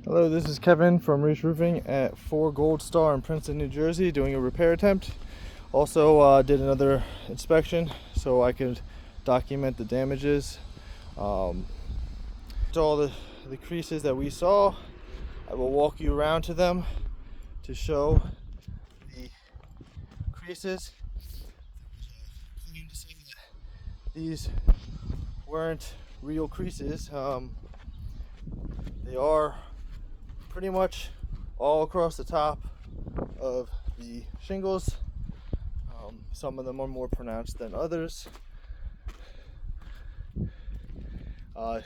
Hello, this is Kevin from Reach Roofing at 4 Goldstar in Princeton, New Jersey, doing a repair attempt. Also did another inspection so I could document the damages. All the creases that we saw, I will walk you around to them to show the creases. Claim to say that these weren't real creases. They are pretty much all across the top of the shingles. Some of them are more pronounced than others.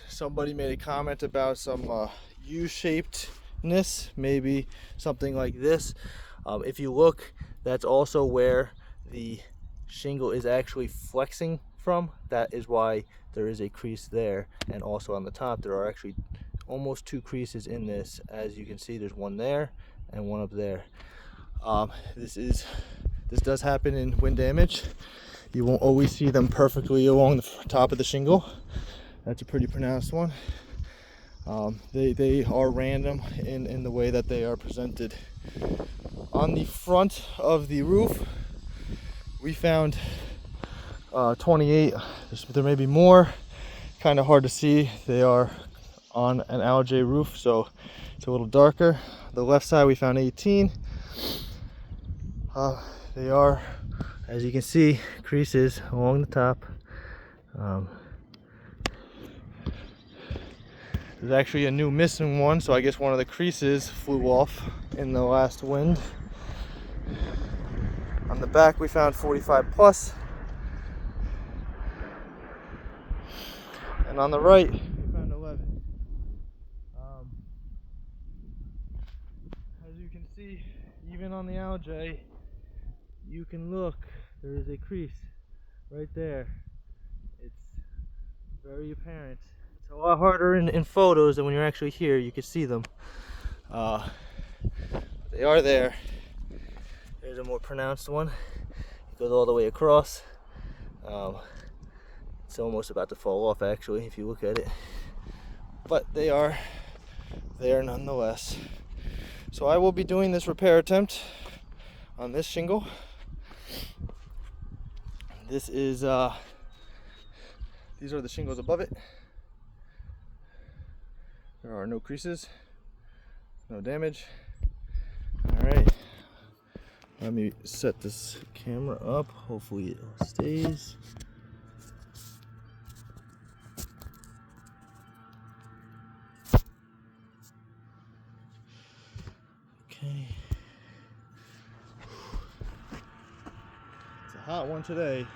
Somebody made a comment about some U-shapedness, maybe something like this. If you look, that's also where the shingle is actually flexing from. That is why there is a crease there, and also on the top there are actually almost two creases in this. As you can see, there's one there and one up there. This does happen in wind damage. You won't always see them perfectly along the top of the shingle. That's a pretty pronounced one. They are random in the way that they are presented. On the front of the roof, we found 28. There may be more. Kind of hard to see. They are on an algae roof, so it's a little darker. The left side we found 18. They are, as you can see, creases along the top. There's actually a new missing one, so I guess one of the creases flew off in the last wind. On the back we found 45 plus. And on the right we found 11. As you can see, even on the algae, you can look, there is a crease right there. It's very apparent. It's a lot harder in photos than when you're actually here. You can see them. They are there. There's a more pronounced one. It goes all the way across. It's almost about to fall off, actually, if you look at it. But they are there nonetheless. So I will be doing this repair attempt on this shingle. These are the shingles above it. There are no creases, no damage. All right, let me set this camera up. Hopefully it stays. Okay. It's a hot one today.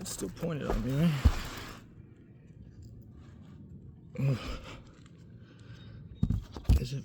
It's still pointed on me, right? Is it?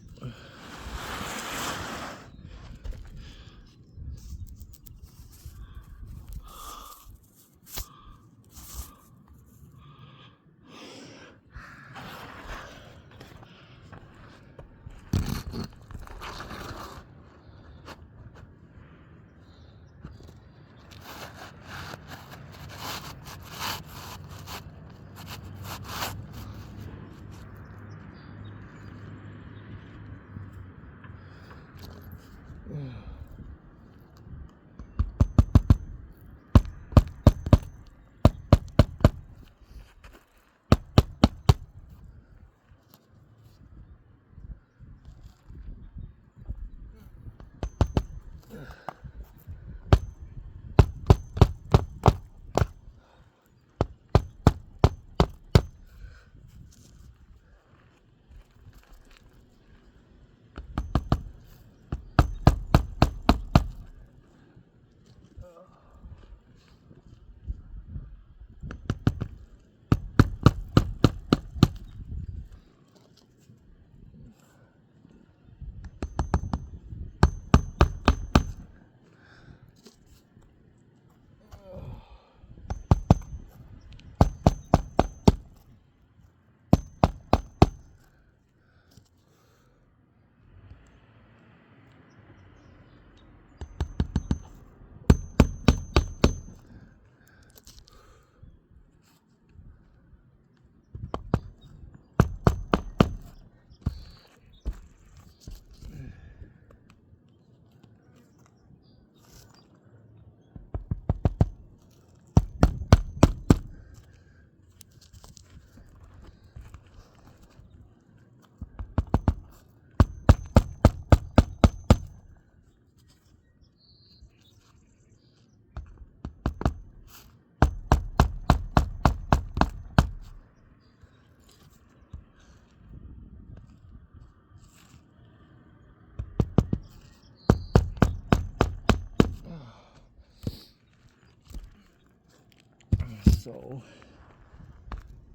So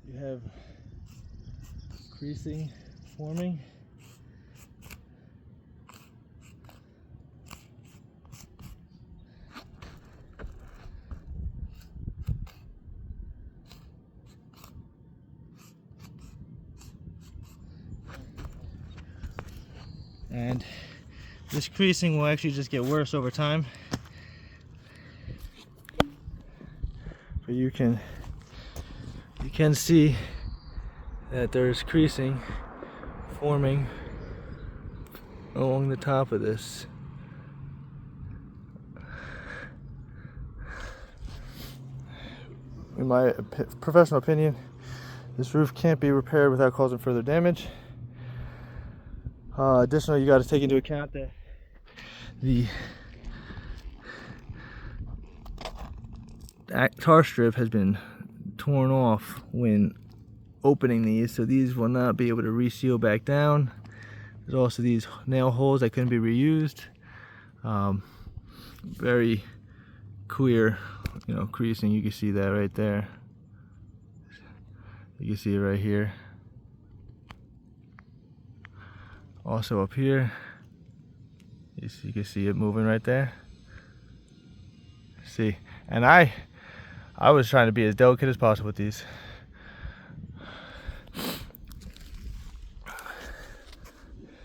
you have creasing forming. And this creasing will actually just get worse over time. But you can see that there's creasing forming along the top of this. In my professional opinion, this roof can't be repaired without causing further damage. Additionally, you got to take into account that the tar strip has been torn off when opening these, so these will not be able to reseal back down. There's also these nail holes that couldn't be reused. Very clear, you know, creasing. You can see that right there. You can see it right here. Also up here, you can see it moving right there. See, and I was trying to be as delicate as possible with these.